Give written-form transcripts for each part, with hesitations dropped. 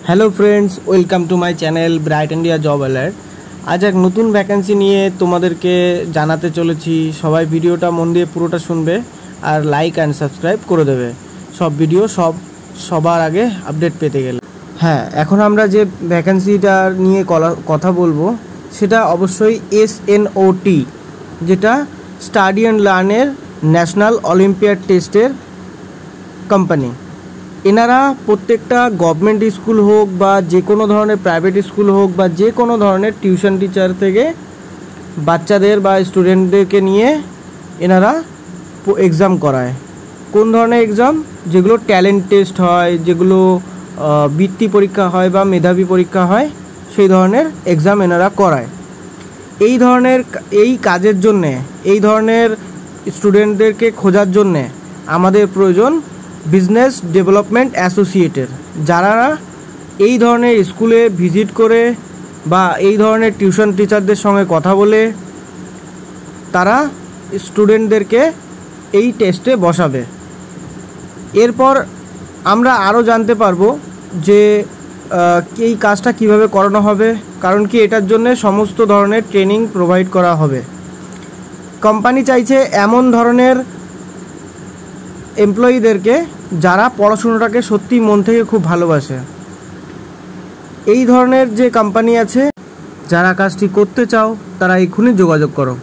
Hello friends, welcome to my channel bright India job alert. আজ এক নতুন vacancy নিয়ে তোমাদেরকে জানাতে চলেছি। সবাই ভিডিওটা মন দিয়ে পুরোটা শুনবে আর লাইক অ্যান্ড সাবস্ক্রাইব করে দেবে সব ভিডিও সবার আগে আপডেট পেতে গেলে। হ্যাঁ, এখন আমরা যে ভ্যাকেন্সিটা নিয়ে কথা বলবো সেটা অবশ্যই SNOT, যেটা স্টাডি অ্যান্ড লার্নের ন্যাশনাল অলিম্পিয়াড টেস্টের কোম্পানি। এনারা প্রত্যেকটা গভর্নমেন্ট স্কুল হোক বা যে কোনো ধরনের প্রাইভেট স্কুল হোক বা যে কোনো ধরনের টিউশন টিচার থেকে বাচ্চাদের বা স্টুডেন্টদেরকে নিয়ে এনারা এক্সাম করায়। কোন ধরনের এক্সাম? যেগুলো ট্যালেন্ট টেস্ট হয়, যেগুলো বৃত্তি পরীক্ষা হয় বা মেধাবী পরীক্ষা হয়, সেই ধরনের এক্সাম এনারা করায়। এই কাজের জন্যে, এই ধরনের স্টুডেন্টদেরকে খোঁজার জন্যে আমাদের প্রয়োজন বিজনেস ডেভেলপমেন্ট অ্যাসোসিয়েটের, যারা এই ধরনের স্কুলে ভিজিট করে বা এই ধরনের টিউশন টিচারদের সঙ্গে কথা বলে তারা স্টুডেন্টদেরকে এই টেস্টে বসাবে। এরপর আমরা আরও জানতে পারবো যে এই কাজটা কিভাবে করানো হবে, কারণ কি এটার জন্য সমস্ত ধরনের ট্রেনিং প্রোভাইড করা হবে। কোম্পানি চাইছে এমন ধরনের এমপ্লয়িদেরকে যারা পড়াশুনোটাকে সত্যি মন থেকে খুব ভালোবাসে। এই ধরনের যে কোম্পানি আছে, যারা কাজটি করতে চাও তারা এক্ষুনি যোগাযোগ করো।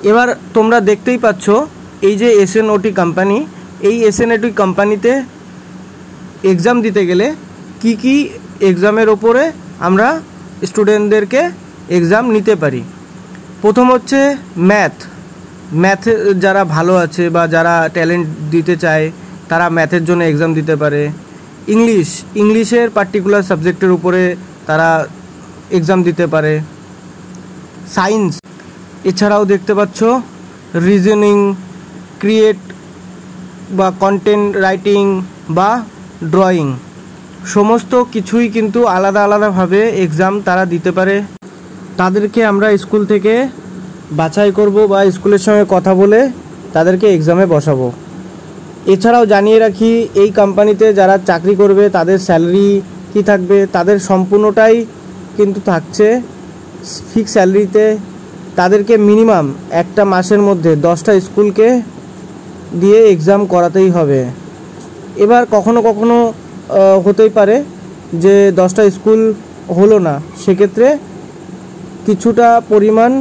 এবার তোমরা দেখতেই পাচ্ছ এই যে SNOT কোম্পানি, এই SNOT কোম্পানিতে এক্সাম দিতে গেলে কি কি এক্সামের ওপরে আমরা স্টুডেন্টদেরকে এক্সাম নিতে পারি। প্রথম হচ্ছে ম্যাথে যারা ভালো আছে বা যারা ট্যালেন্ট দিতে চায় তারা ম্যাথের জন্য এক্সাম দিতে পারে। ইংলিশের পার্টিকুলার সাবজেক্টের উপরে তারা এক্সাম দিতে পারে। সায়েন্স, এছাড়াও দেখতে পাচ্ছ রিজনিং, ক্রিয়েট বা কন্টেন্ট রাইটিং বা ড্রয়িং, সমস্ত কিছুই কিন্তু আলাদা আলাদাভাবে এক্সাম তারা দিতে পারে। তাদেরকে আমরা স্কুল থেকে বাছাই করব বা স্কুলের সঙ্গে কথা বলে তাদেরকে এক্সামে বসাবো। এছাড়াও জানিয়ে রাখি, এই কোম্পানিতে যারা চাকরি করবে তাদের স্যালারি কি থাকবে, তাদের সম্পূর্ণটাই কিন্তু থাকছে ফিক্স স্যালারিতে। তাদেরকে মিনিমাম একটা মাসের মধ্যে 10টা স্কুলকে দিয়ে এক্সাম করাতেই হবে। এবার কখনো কখনো হতেই পারে যে 10টা স্কুল হলো না, সেক্ষেত্রে কিছুটা পরিমাণ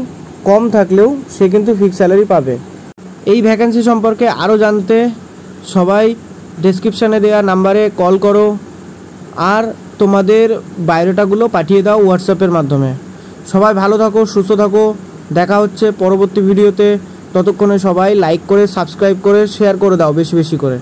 কম থাকলেও সে কিন্তু ফিক্স স্যালারি পাবে। এই ভ্যাকেন্সি সম্পর্কে আরও জানতে সবাই ডেসক্রিপশানে দেওয়া নাম্বারে কল করো আর তোমাদের বায়োডাটাগুলো পাঠিয়ে দাও হোয়াটসঅ্যাপের মাধ্যমে। সবাই ভালো থাকো, সুস্থ থাকো, দেখা হচ্ছে পরবর্তী ভিডিওতে। ততক্ষণে সবাই লাইক করে, সাবস্ক্রাইব করে, শেয়ার করে দাও বেশি বেশি করে।